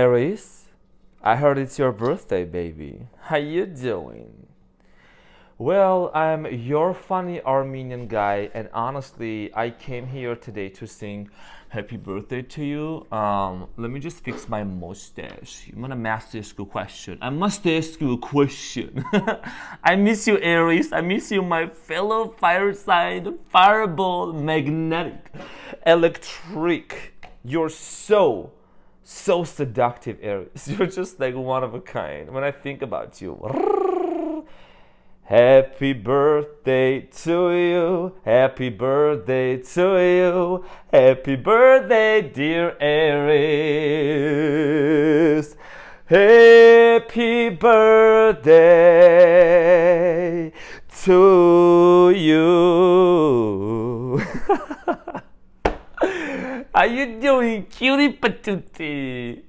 Aries, I heard it's your birthday, baby. How you doing? Well, I'm your funny Armenian guy, and honestly, I came here today to sing happy birthday to you. Let me just fix my mustache. I'm gonna ask you a question. I must ask you a question. I miss you, Aries. I miss you, my fellow fire sign, fireball, magnetic, electric. You're so seductive, Aries. You're just like one of a kind. When I think about you. Happy birthday to you, happy birthday to you, happy birthday, dear Aries. Happy birthday to you. How you doing, cutie patootie?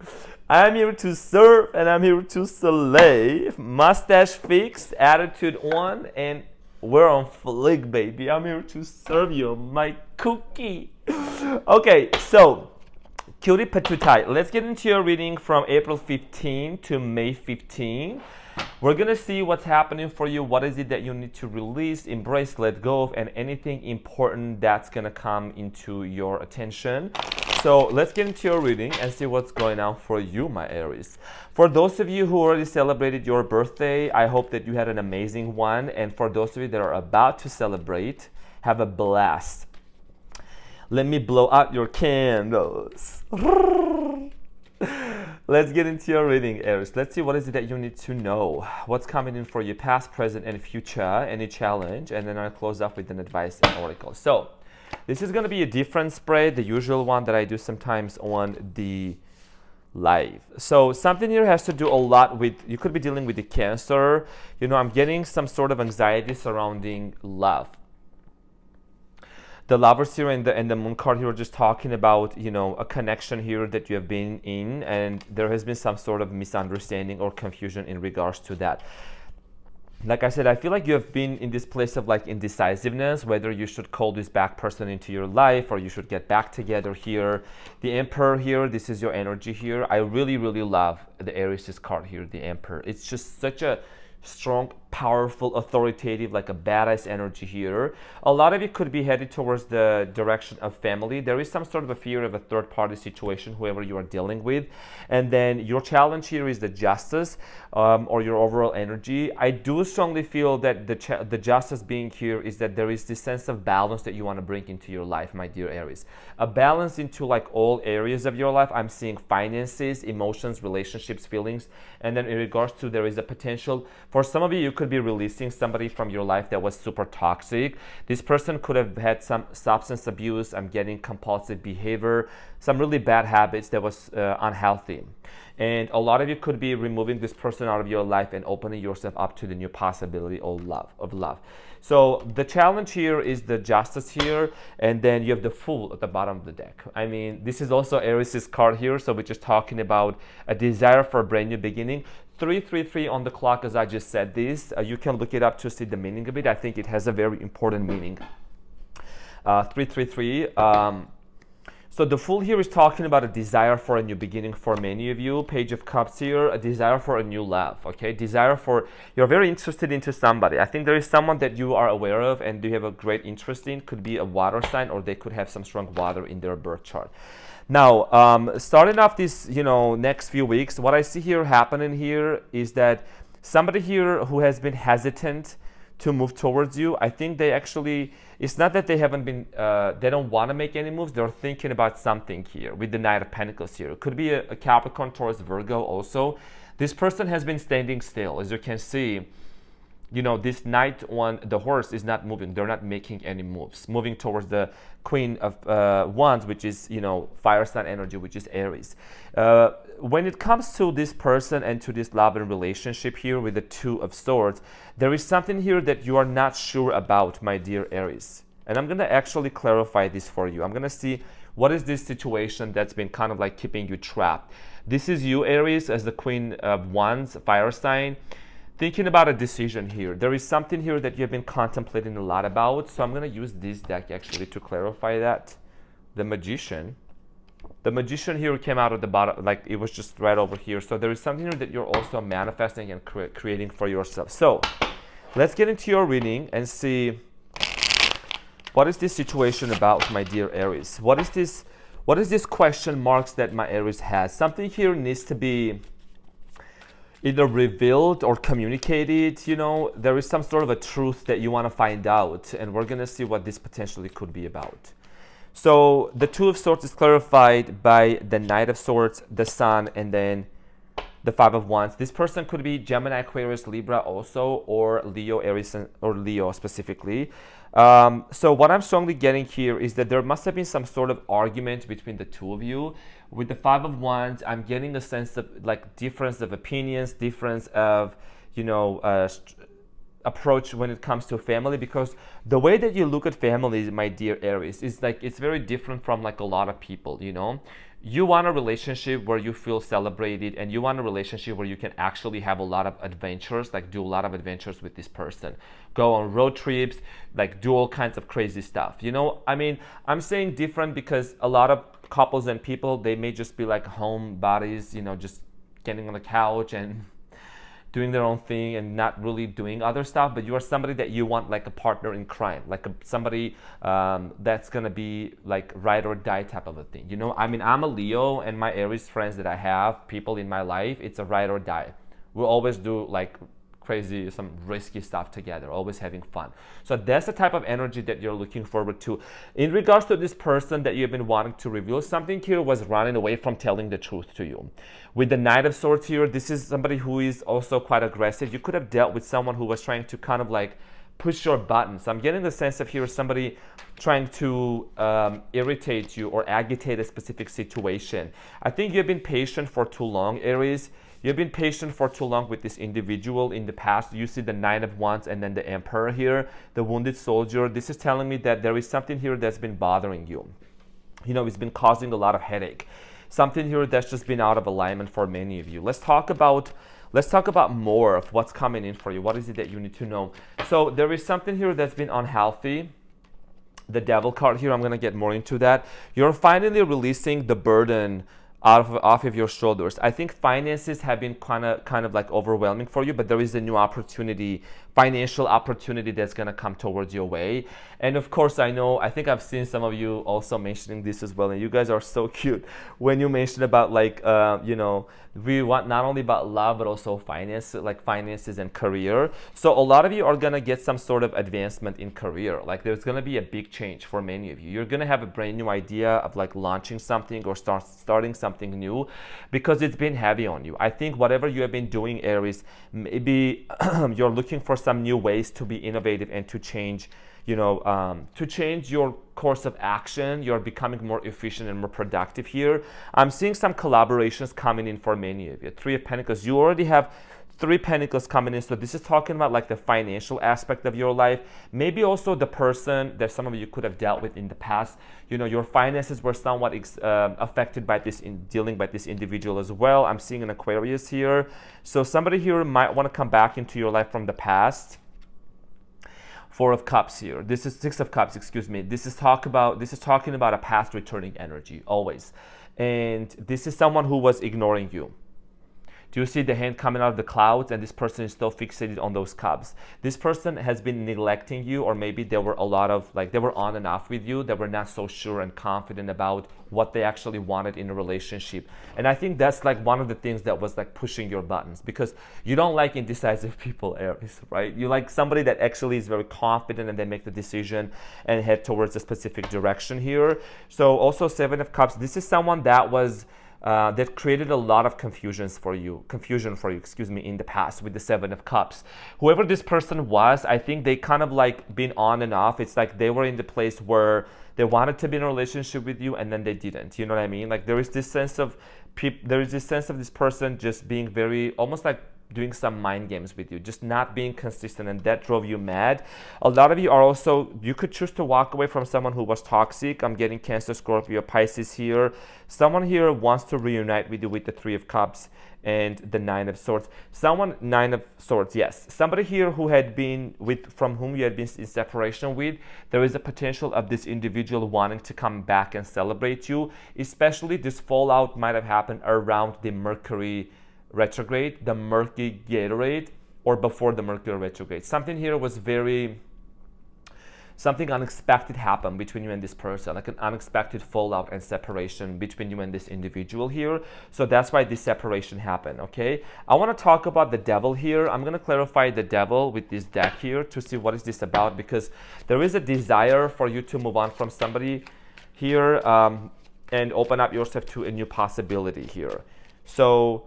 I'm here to serve and I'm here to slay. Mustache fixed, attitude on, and we're on flick, baby. I'm here to serve you my cookie. Okay, so cutie patootie. Let's get into your reading from April 15 to May 15. We're gonna see what's happening for you. What is it that you need to release, embrace, let go of, and anything important that's gonna come into your attention. So let's get into your reading and see what's going on for you, my Aries. For those of you who already celebrated your birthday, I hope that you had an amazing one. And for those of you that are about to celebrate, have a blast. Let me blow out your candles. Let's get into your reading, Aries. Let's see what is it that you need to know. What's coming in for you, past, present, and future, any challenge, and then I'll close up with an advice and oracle. So this is going to be a different spread, the usual one that I do sometimes on the live. So something here has to do a lot with, you could be dealing with the Cancer. You know, I'm getting some sort of anxiety surrounding love. The Lovers here and the Moon card here are just talking about, you know, a connection here that you have been in, and there has been some sort of misunderstanding or confusion in regards to that. Like I said, I feel like you have been in this place of like indecisiveness, whether you should call this back person into your life or you should get back together here. The Emperor here, this is your energy here. I really love the Aries card here, the Emperor. It's just such a strong, powerful, authoritative, like a badass energy here. A lot of you could be headed towards the direction of family. There is some sort of a fear of a third-party situation, whoever you are dealing with. And then your challenge here is the Justice, or your overall energy. I do strongly feel that the Justice being here is that there is this sense of balance that you want to bring into your life, my dear Aries. A balance into like all areas of your life. I'm seeing finances, emotions, relationships, feelings. And then in regards to, there is a potential for some of you, you could be releasing somebody from your life that was super toxic. This person could have had some substance abuse. I'm getting compulsive behavior, some really bad habits that was unhealthy. And a lot of you could be removing this person out of your life and opening yourself up to the new possibility of love. So the challenge here is the Justice here, and then you have the Fool at the bottom of the deck. I mean, this is also Aries' card here, so we're just talking about a desire for a brand new beginning. 333 on the clock, as I just said this. You can look it up to see the meaning of it. I think it has a very important meaning. 333. So the Fool here is talking about a desire for a new beginning for many of you. Page of Cups here, a desire for a new love, okay? Desire for, you're very interested into somebody. I think there is someone that you are aware of and you have a great interest in. Could be a water sign, or they could have some strong water in their birth chart. Now, starting off this, you know, next few weeks, what I see here happening here is that somebody here who has been hesitant to move towards you, I think they actually, it's not that they haven't been, they don't want to make any moves, they're thinking about something here with the Knight of Pentacles here. It could be a Capricorn, Taurus, Virgo also. This person has been standing still. As you can see, you know, this Knight on the horse is not moving. They're not making any moves. Moving towards the Queen of Wands, which is, you know, fire sign energy, which is Aries. When it comes to this person and to this love and relationship here with the Two of Swords, there is something here that you are not sure about, my dear Aries. And I'm going to actually clarify this for you. I'm going to see what is this situation that's been kind of like keeping you trapped. This is you, Aries, as the Queen of Wands, fire sign. Thinking about a decision here. There is something here that you have been contemplating a lot about. So I'm going to use this deck actually to clarify that. The Magician. The Magician here came out at the bottom, like it was just right over here. So there is something here that you're also manifesting and creating for yourself. So let's get into your reading and see what is this situation about, my dear Aries. What is this question marks that my Aries has? Something here needs to be either revealed or communicated. You know, there is some sort of a truth that you want to find out, and we're going to see what this potentially could be about. So the Two of Swords is clarified by the Knight of Swords, the Sun, and then the Five of Wands. This person could be Gemini, Aquarius, Libra also, or Leo, Aries, or Leo specifically. So what I'm strongly getting here is that there must have been some sort of argument between the two of you. With the Five of Wands, I'm getting a sense of like difference of opinions, difference of, you know, approach when it comes to family, because the way that you look at family, my dear Aries, is like it's very different from like a lot of people. You know, you want a relationship where you feel celebrated, and you want a relationship where you can actually have a lot of adventures, like do a lot of adventures with this person, go on road trips, like do all kinds of crazy stuff. You know, I mean, I'm saying different because a lot of couples and people, they may just be like homebodies, you know, just getting on the couch and doing their own thing and not really doing other stuff. But you are somebody that you want like a partner in crime, like somebody that's gonna be like ride or die type of a thing. You know, I mean, I'm a Leo, and my Aries friends that I have, people in my life, it's a ride or die. We'll always do like crazy, some risky stuff together, always having fun. So that's the type of energy that you're looking forward to. In regards to this person that you've been wanting to reveal, something here was running away from telling the truth to you. With the Knight of Swords here, this is somebody who is also quite aggressive. You could have dealt with someone who was trying to kind of like push your buttons. I'm getting the sense of here somebody trying to irritate you or agitate a specific situation. I think you've been patient for too long, Aries. You've been patient for too long with this individual in the past. You see the Nine of Wands and then the Emperor here, the Wounded Soldier. This is telling me that there is something here that's been bothering you. You know, it's been causing a lot of headache. Something here that's just been out of alignment for many of you. Let's talk about more of what's coming in for you. What is it that you need to know? So there is something here that's been unhealthy. The Devil card here, I'm going to get more into that. You're finally releasing the burden off of your shoulders. I think finances have been kind of like overwhelming for you, but there is a new opportunity, financial opportunity that's going to come towards your way. And of course, I think I've seen some of you also mentioning this as well, and you guys are so cute when you mention about like you know, we want not only about love but also finances and career. So a lot of you are going to get some sort of advancement in career. Like there's going to be a big change for many of you. You're going to have a brand new idea of like launching something or starting something new, because it's been heavy on you. I think whatever you have been doing, Aries, maybe you're looking for some new ways to be innovative and to change, you know, to change your course of action. You're becoming more efficient and more productive here. I'm seeing some collaborations coming in for many of you. Three of Pentacles, you already have 3 Pentacles coming in. So this is talking about like the financial aspect of your life. Maybe also the person that some of you could have dealt with in the past. You know, your finances were somewhat affected by this, in dealing by this individual as well. I'm seeing an Aquarius here. So somebody here might want to come back into your life from the past. 4 of Cups here. This is 6 of Cups, excuse me. This is talking about a past returning energy, always. And this is someone who was ignoring you. Do you see the hand coming out of the clouds, and this person is still fixated on those cups? This person has been neglecting you, or maybe there were a lot of, like, they were on and off with you. They were not so sure and confident about what they actually wanted in a relationship. And I think that's like one of the things that was like pushing your buttons, because you don't like indecisive people, Aries, right? You like somebody that actually is very confident and they make the decision and head towards a specific direction here. So also 7 of Cups, this is someone that was that created a lot of confusion for you, in the past with the 7 of Cups. Whoever this person was, I think they kind of like been on and off. It's like they were in the place where they wanted to be in a relationship with you and then they didn't. You know what I mean? Like there is this sense of this person just being very, almost like doing some mind games with you, just not being consistent, and that drove you mad. A lot of you are also, you could choose to walk away from someone who was toxic. I'm getting Cancer, Scorpio, Pisces here. Someone here wants to reunite with you with the Three of Cups and the Nine of Swords. Nine of Swords, yes. Somebody here who had been from whom you had been in separation with, there is a potential of this individual wanting to come back and celebrate you. Especially this fallout might have happened around the Mercury retrograde, the Mercury Gatorade, or before the Mercury retrograde. Something here was something unexpected happened between you and this person, like an unexpected fallout and separation between you and this individual here. So that's why this separation happened, okay? I want to talk about the devil here. I'm going to clarify the devil with this deck here to see what is this about, because there is a desire for you to move on from somebody here and open up yourself to a new possibility here. So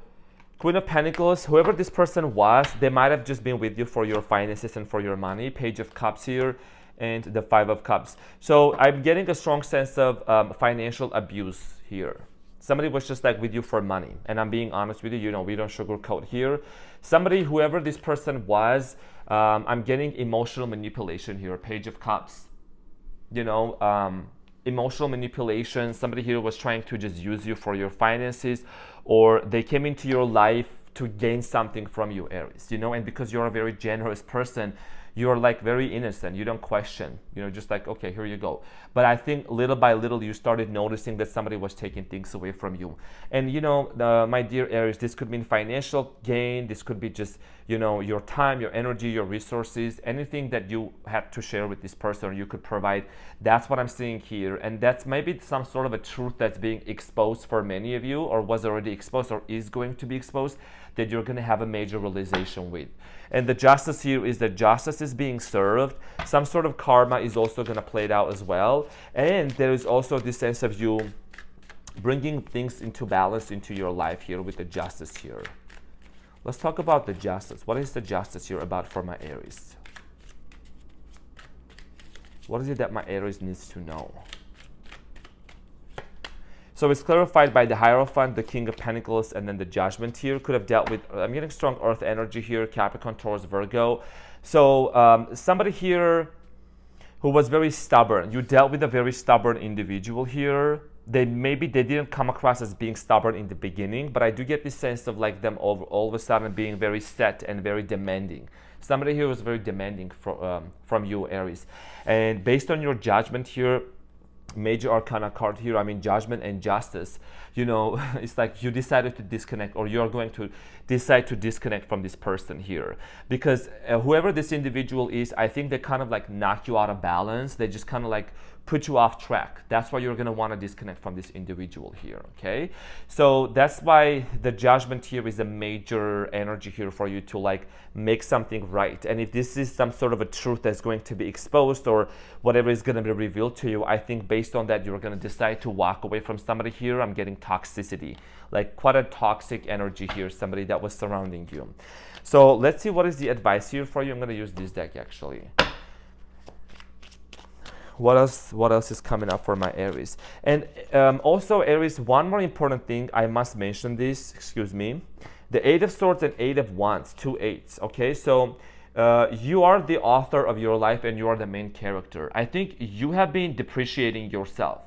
Queen of Pentacles, whoever this person was, they might have just been with you for your finances and for your money. Page of Cups here, and the Five of Cups. So I'm getting a strong sense of financial abuse here. Somebody was just like with you for money, and I'm being honest with you, you know, we don't sugarcoat here. Somebody, whoever this person was, I'm getting emotional manipulation here. Page of Cups, you know, emotional manipulation. Somebody here was trying to just use you for your finances, or they came into your life to gain something from you, Aries, you know, and because you're a very generous person, you're like very innocent, you don't question, you know, just like, okay, here you go. But I think little by little you started noticing that somebody was taking things away from you. And you know, my dear Aries, this could mean financial gain, this could be just, you know, your time, your energy, your resources, anything that you had to share with this person or you could provide. That's what I'm seeing here. And that's maybe some sort of a truth that's being exposed for many of you, or was already exposed or is going to be exposed, that you're going to have a major realization with. And the justice here is that justice is being served. Some sort of karma is also going to play it out as well. And there is also this sense of you bringing things into balance into your life here with the justice here. Let's talk about the justice. What is the justice here about for my Aries? What is it that my Aries needs to know? So it's clarified by the Hierophant, the King of Pentacles, and then the Judgment here. Could have dealt with, I'm getting strong earth energy here, Capricorn, Taurus, Virgo. So somebody here who was very stubborn. You dealt with a very stubborn individual here. They didn't come across as being stubborn in the beginning, but I do get this sense of like them all of a sudden being very set and very demanding. Somebody here was very demanding from you, Aries. And based on your judgment here, major arcana card here, I mean judgment and justice, you know, it's like you decided to disconnect, or you're going to decide to disconnect from this person here, because whoever this individual is, I think they kind of like knock you out of balance. They just kind of like put you off track. That's why you're going to want to disconnect from this individual here, okay? So that's why the judgment here is a major energy here for you to like make something right. And if this is some sort of a truth that's going to be exposed, or whatever is going to be revealed to you, I think based on that, you're going to decide to walk away from somebody here. I'm getting toxicity, like quite a toxic energy here, somebody that was surrounding you. So let's see what is the advice here for you. I'm going to use this deck actually. What else is coming up for my Aries? And also Aries, one more important thing, I must mention this, excuse me. The Eight of Swords and Eight of Wands, 2 8s, okay? So you are the author of your life and you are the main character. I think you have been depreciating yourself.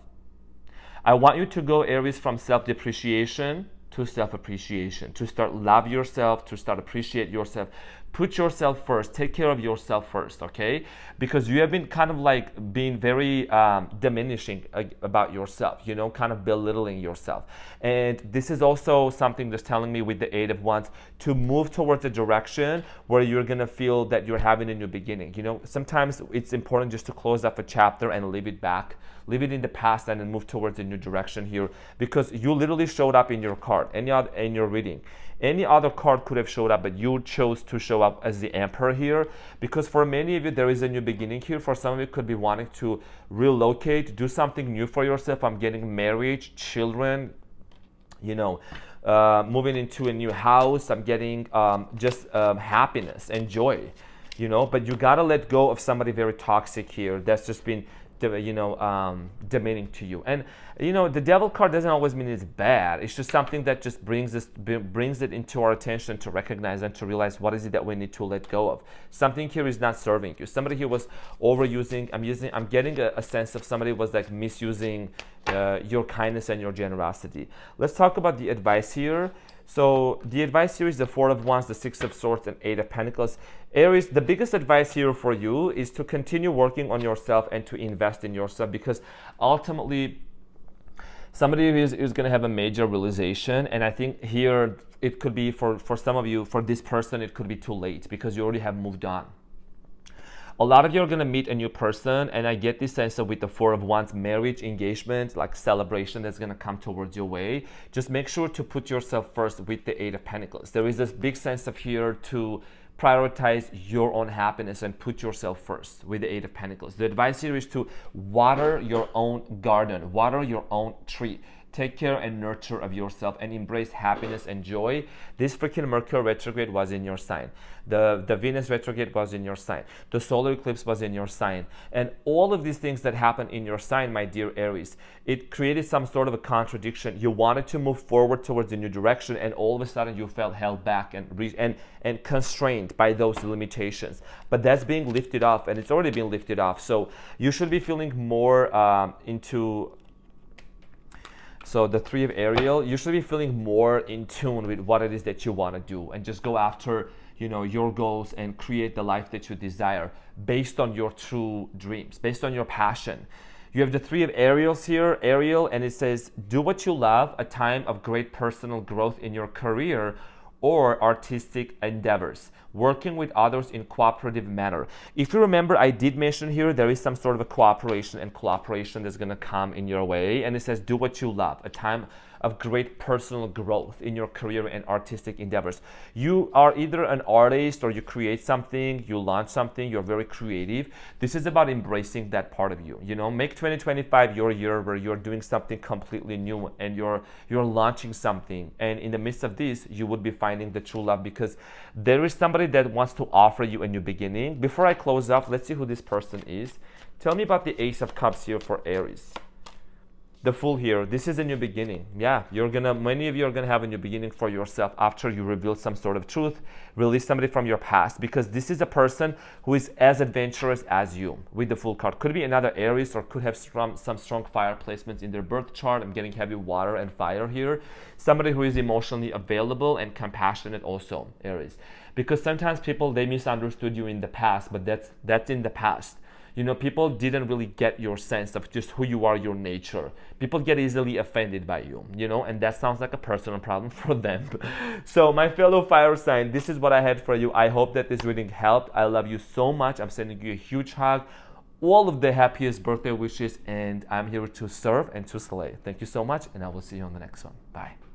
I want you to go, Aries, from self-depreciation to self-appreciation, to start love yourself, to start appreciate yourself. Put yourself first, take care of yourself first, okay? Because you have been kind of like being very diminishing about yourself, you know, kind of belittling yourself. And this is also something that's telling me with the Eight of Wands to move towards a direction where you're gonna feel that you're having a new beginning. You know, sometimes it's important just to close up a chapter and leave it back, leave it in the past, and then move towards a new direction here, because you literally showed up in your card, in your reading. Any other card could have showed up, but you chose to show up as the Emperor here, because for many of you, there is a new beginning here. For some of you, could be wanting to relocate, do something new for yourself. I'm getting marriage, children, you know, moving into a new house. I'm getting just happiness and joy, you know, but you got to let go of somebody very toxic here that's just been demeaning to you. And the devil card doesn't always mean it's bad. It's just something that just brings it into our attention to recognize and to realize what is it that we need to let go of. Something here is not serving you. Somebody here was overusing. I'm getting a sense of somebody was like misusing your kindness and your generosity. Let's talk about the advice here. So the advice here is the Four of Wands, the Six of Swords, and Eight of Pentacles. Aries, the biggest advice here for you is to continue working on yourself and to invest in yourself, because ultimately somebody is going to have a major realization. And I think here it could be for some of you, for this person, it could be too late because you already have moved on. A lot of you are going to meet a new person, and I get this sense of with the Four of Wands, marriage, engagement, like celebration that's going to come towards your way. Just make sure to put yourself first with the Eight of Pentacles. There is this big sense of here to prioritize your own happiness and put yourself first with the Eight of Pentacles. The advice here is to water your own garden, water your own tree. Take care and nurture of yourself and embrace happiness and joy. This freaking Mercury retrograde was in your sign. The Venus retrograde was in your sign. The solar eclipse was in your sign. And all of these things that happen in your sign, my dear Aries, it created some sort of a contradiction. You wanted to move forward towards a new direction, and all of a sudden you felt held back and constrained by those limitations. But that's being lifted off, and it's already been lifted off. So you should be feeling more So the Three of Ariel, you should be feeling more in tune with what it is that you want to do, and just go after, your goals and create the life that you desire based on your true dreams, based on your passion. You have the Three of Ariels here, Ariel, and it says, do what you love, a time of great personal growth in your career or artistic endeavors, working with others in cooperative manner. If you remember, I did mention here there is some sort of a cooperation and collaboration that's going to come in your way, and it says do what you love, a time of great personal growth in your career and artistic endeavors. You are either an artist or you create something, you launch something, you're very creative. This is about embracing that part of you. Make 2025 your year where you're doing something completely new and you're launching something. And in the midst of this, you would be finding the true love, because there is somebody that wants to offer you a new beginning. Before I close up, let's see who this person is. Tell me about the Ace of Cups here for Aries. The Fool here, this is a new beginning. Yeah, many of you are gonna have a new beginning for yourself after you reveal some sort of truth, release somebody from your past, because this is a person who is as adventurous as you with the Fool card. Could be another Aries, or could have some strong fire placements in their birth chart. I'm getting heavy water and fire here. Somebody who is emotionally available and compassionate also, Aries. Because sometimes people, they misunderstood you in the past, but that's in the past. People didn't really get your sense of just who you are, your nature. People get easily offended by you, and that sounds like a personal problem for them. So my fellow fire sign, this is what I had for you. I hope that this reading helped. I love you so much. I'm sending you a huge hug. All of the happiest birthday wishes, and I'm here to serve and to slay. Thank you so much, and I will see you on the next one. Bye.